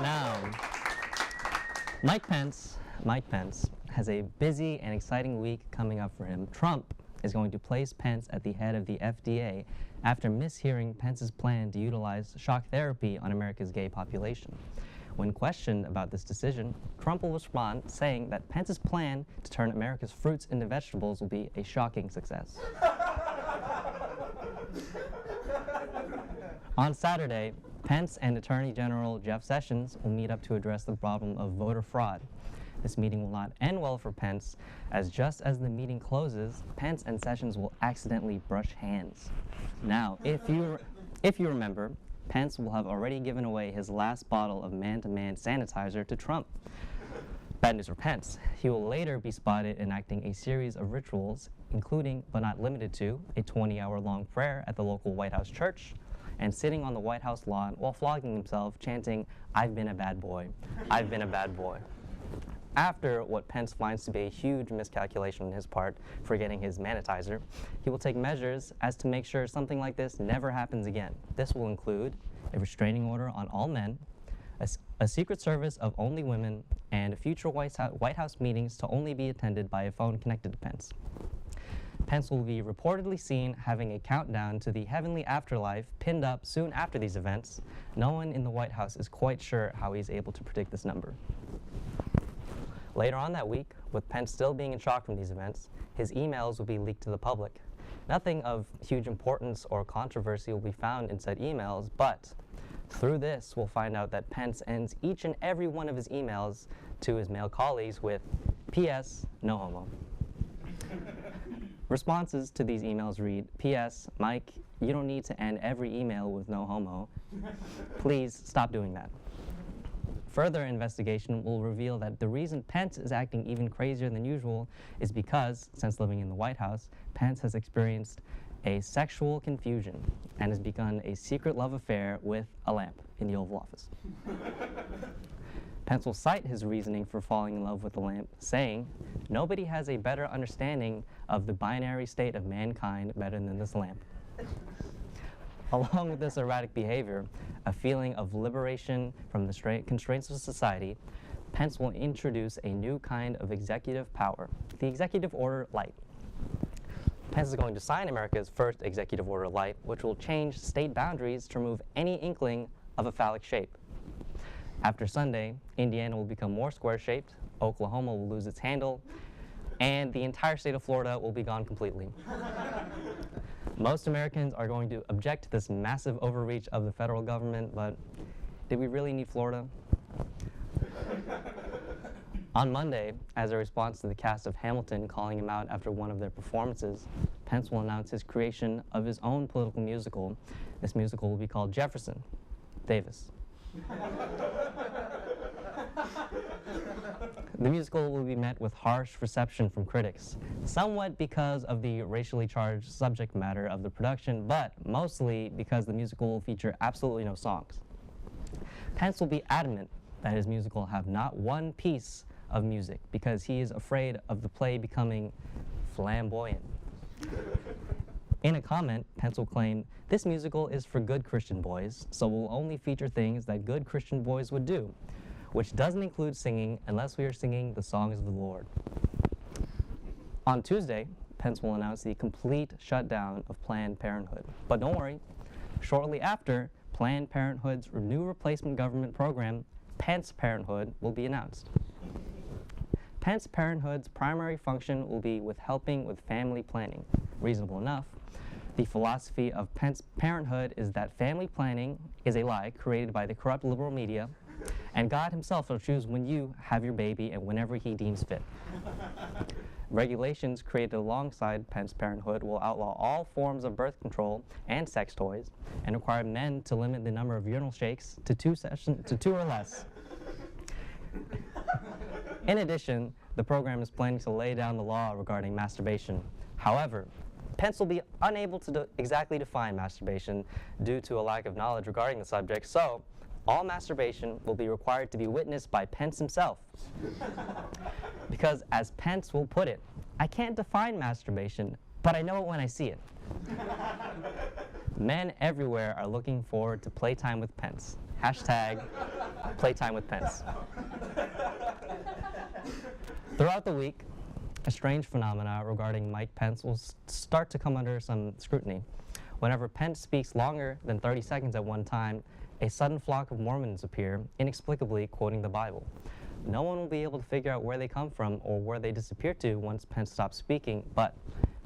Now, Mike Pence has a busy and exciting week coming up for him. Trump is going to place Pence at the head of the FDA after mishearing Pence's plan to utilize shock therapy on America's gay population. When questioned about this decision, Trump will respond saying that Pence's plan to turn America's fruits into vegetables will be a shocking success. On Saturday, Pence and Attorney General Jeff Sessions will meet up to address the problem of voter fraud. This meeting will not end well for Pence, as just as the meeting closes, Pence and Sessions will accidentally brush hands. Now, if you remember, Pence will have already given away his last bottle of man-to-man sanitizer to Trump. Bad news for Pence. He will later be spotted enacting a series of rituals, including, but not limited to, a 20-hour-long prayer at the local White House church, and sitting on the White House lawn while flogging himself, chanting, "I've been a bad boy. I've been a bad boy." After what Pence finds to be a huge miscalculation on his part for getting his manitizer, he will take measures as to make sure something like this never happens again. This will include a restraining order on all men, a Secret Service of only women, and future White House meetings to only be attended by a phone connected to Pence. Pence will be reportedly seen having a countdown to the heavenly afterlife pinned up soon after these events. No one in the White House is quite sure how he's able to predict this number. Later on that week, with Pence still being in shock from these events, his emails will be leaked to the public. Nothing of huge importance or controversy will be found in said emails, but through this, we'll find out that Pence ends each and every one of his emails to his male colleagues with, "P.S. No homo." Responses to these emails read, "P.S. Mike, you don't need to end every email with no homo. Please stop doing that." Further investigation will reveal that the reason Pence is acting even crazier than usual is because, since living in the White House, Pence has experienced a sexual confusion and has begun a secret love affair with a lamp in the Oval Office. Pence will cite his reasoning for falling in love with the lamp, saying, "Nobody has a better understanding of the binary state of mankind better than this lamp." Along with this erratic behavior, a feeling of liberation from the constraints of society, Pence will introduce a new kind of executive power, the Executive Order Light. Pence is going to sign America's first Executive Order Light, which will change state boundaries to remove any inkling of a phallic shape. After Sunday, Indiana will become more square-shaped, Oklahoma will lose its handle, and the entire state of Florida will be gone completely. Most Americans are going to object to this massive overreach of the federal government, but did we really need Florida? On Monday, as a response to the cast of Hamilton calling him out after one of their performances, Pence will announce his creation of his own political musical. This musical will be called Jefferson Davis. The musical will be met with harsh reception from critics, somewhat because of the racially charged subject matter of the production, but mostly because the musical will feature absolutely no songs. Pence will be adamant that his musical have not one piece of music because he is afraid of the play becoming flamboyant. In a comment, Pence will claim, "This musical is for good Christian boys, so will only feature things that good Christian boys would do, which doesn't include singing unless we are singing the songs of the Lord." On Tuesday, Pence will announce the complete shutdown of Planned Parenthood. But don't worry, shortly after, Planned Parenthood's new replacement government program, Pence Parenthood, will be announced. Pence Parenthood's primary function will be with helping with family planning. Reasonable enough. The philosophy of Pence Parenthood is that family planning is a lie created by the corrupt liberal media, and God himself will choose when you have your baby and whenever he deems fit. Regulations created alongside Pence Parenthood will outlaw all forms of birth control and sex toys and require men to limit the number of urinal shakes to two or less. In addition, the program is planning to lay down the law regarding masturbation. However, Pence will be unable to exactly define masturbation due to a lack of knowledge regarding the subject, so all masturbation will be required to be witnessed by Pence himself. Because, as Pence will put it, "I can't define masturbation, but I know it when I see it." Men everywhere are looking forward to playtime with Pence. Hashtag playtime with Pence. Throughout the week, a strange phenomena regarding Mike Pence will start to come under some scrutiny. Whenever Pence speaks longer than 30 seconds at one time, a sudden flock of Mormons appear, inexplicably quoting the Bible. No one will be able to figure out where they come from or where they disappear to once Pence stops speaking, but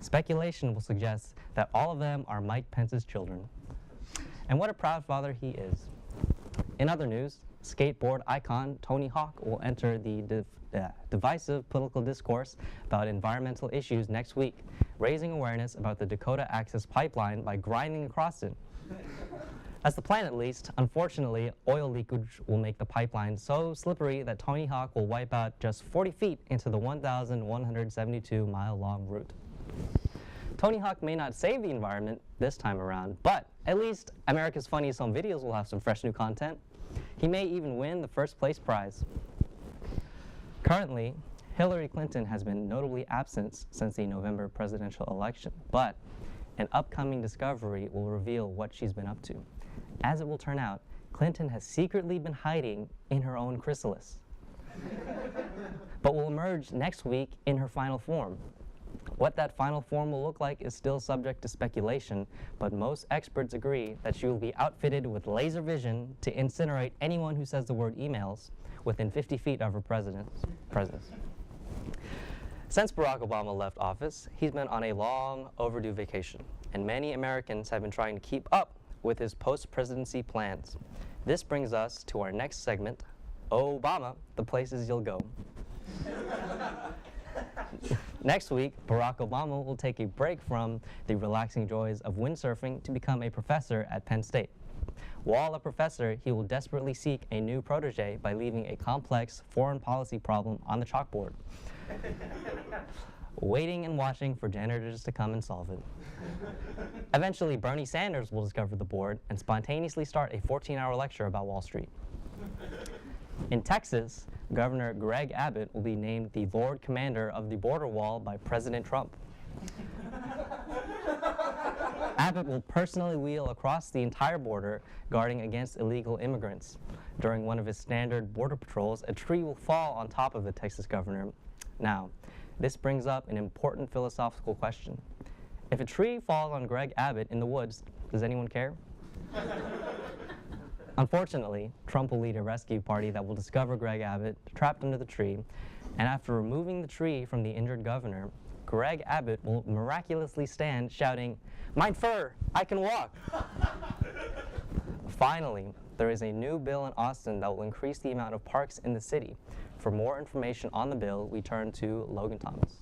speculation will suggest that all of them are Mike Pence's children. And what a proud father he is. In other news, skateboard icon Tony Hawk will enter the divisive political discourse about environmental issues next week, raising awareness about the Dakota Access Pipeline by grinding across it. That's the plan, at least. Unfortunately, oil leakage will make the pipeline so slippery that Tony Hawk will wipe out just 40 feet into the 1,172-mile-long route. Tony Hawk may not save the environment this time around, but at least America's Funniest Home Videos will have some fresh new content. He may even win the first place prize. Currently, Hillary Clinton has been notably absent since the November presidential election, but an upcoming discovery will reveal what she's been up to. As it will turn out, Clinton has secretly been hiding in her own chrysalis, but will emerge next week in her final form. What that final form will look like is still subject to speculation, but most experts agree that she will be outfitted with laser vision to incinerate anyone who says the word emails within 50 feet of her presence. Since Barack Obama left office, he's been on a long overdue vacation, and many Americans have been trying to keep up with his post-presidency plans. This brings us to our next segment, Obama, the places you'll go. Next week, Barack Obama will take a break from the relaxing joys of windsurfing to become a professor at Penn State. While a professor, he will desperately seek a new protege by leaving a complex foreign policy problem on the chalkboard, waiting and watching for janitors to come and solve it. Eventually, Bernie Sanders will discover the board and spontaneously start a 14-hour lecture about Wall Street. In Texas, Governor Greg Abbott will be named the Lord Commander of the border wall by President Trump. Abbott will personally wheel across the entire border, guarding against illegal immigrants. During one of his standard border patrols, a tree will fall on top of the Texas governor. Now, this brings up an important philosophical question. If a tree falls on Greg Abbott in the woods, does anyone care? Unfortunately, Trump will lead a rescue party that will discover Greg Abbott trapped under the tree, and after removing the tree from the injured governor, Greg Abbott will miraculously stand shouting, "Mein Fur, I can walk!" Finally, there is a new bill in Austin that will increase the amount of parks in the city. For more information on the bill, we turn to Logan Thomas.